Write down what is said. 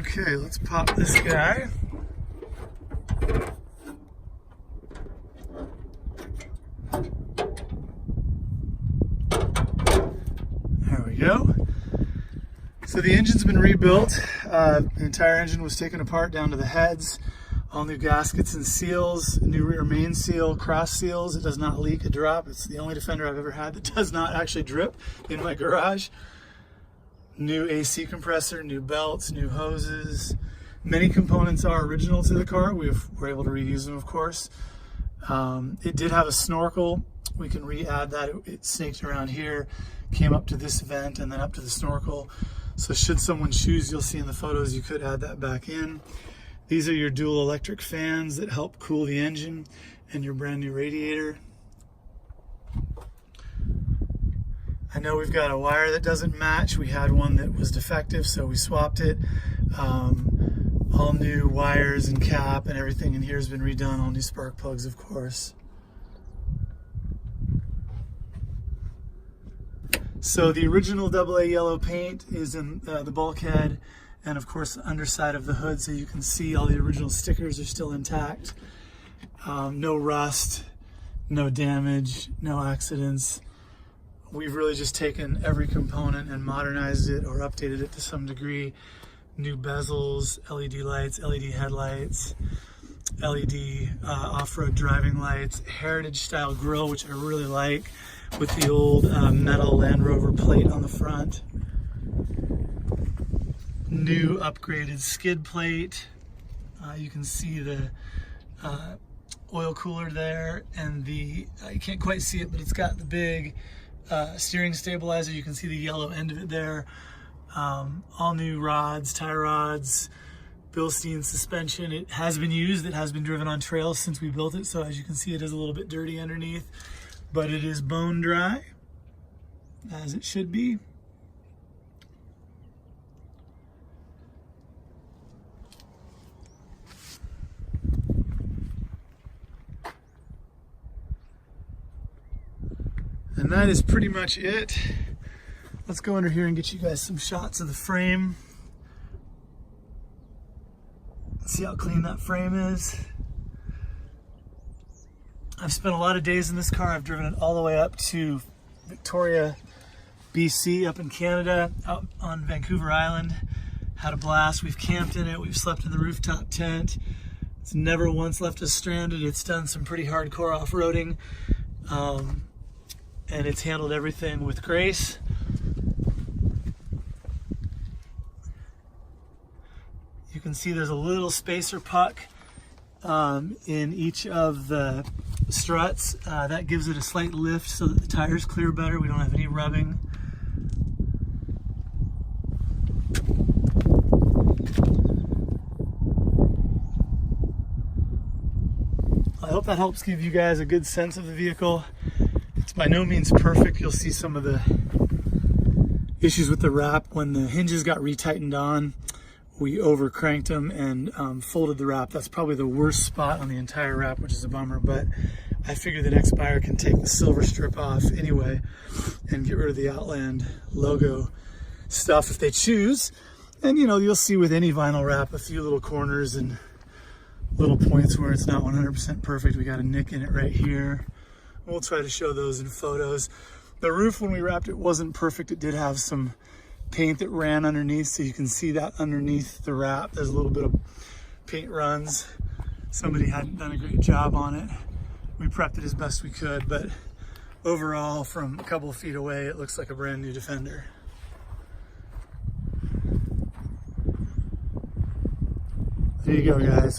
Okay, let's pop this guy. There we go. So the engine's been rebuilt. The entire engine was taken apart down to the heads. All new gaskets and seals, new rear main seal, cross seals. It does not leak a drop. It's the only Defender I've ever had that does not actually drip in my garage. New AC compressor, new belts, new hoses. Many components are original to the car. We're able to reuse them, of course. It did have a snorkel. We can re-add that. It snaked around here, came up to this vent, and then up to the snorkel. So should someone choose, you'll see in the photos, you could add that back in. These are your dual electric fans that help cool the engine, and your brand new radiator. I know we've got a wire that doesn't match. We had one that was defective, so we swapped it. All new wires and cap and everything in here has been redone. All new spark plugs, of course. So the original AA yellow paint is in the bulkhead and of course the underside of the hood, so you can see all the original stickers are still intact. No rust, no damage, no accidents. We've really just taken every component and modernized it or updated it to some degree. New bezels, LED lights, LED headlights, LED off-road driving lights, heritage style grille, which I really like, with the old metal Land Rover plate on the front. New upgraded skid plate. You can see the oil cooler there, and the, you can't quite see it, but it's got the big steering stabilizer. You can see the yellow end of it there. All new rods, tie rods, Bilstein suspension. It has been used, it has been driven on trails since we built it, so as you can see it is a little bit dirty underneath, but it is bone dry, as it should be. And that is pretty much it. Let's go under here and get you guys some shots of the frame. See how clean that frame is. I've spent a lot of days in this car. I've driven it all the way up to Victoria, BC, up in Canada, out on Vancouver Island. Had a blast. We've camped in it. We've slept in the rooftop tent. It's never once left us stranded. It's done some pretty hardcore off-roading. And it's handled everything with grace. You can see there's a little spacer puck in each of the struts. That gives it a slight lift so that the tires clear better. We don't have any rubbing. I hope that helps give you guys a good sense of the vehicle. It's by no means perfect. You'll see some of the issues with the wrap. When the hinges got retightened on, we over cranked them and folded the wrap. That's probably the worst spot on the entire wrap, which is a bummer, but I figure the next buyer can take the silver strip off anyway and get rid of the Outlander logo stuff if they choose. And you know, you'll see with any vinyl wrap a few little corners and little points where it's not 100% perfect. We got a nick in it right here. We'll try to show those in photos. The roof, when we wrapped it, wasn't perfect. It did have some paint that ran underneath, so you can see that underneath the wrap. There's a little bit of paint runs. Somebody hadn't done a great job on it. We prepped it as best we could, but overall, from a couple of feet away, it looks like a brand new Defender. There you go, guys.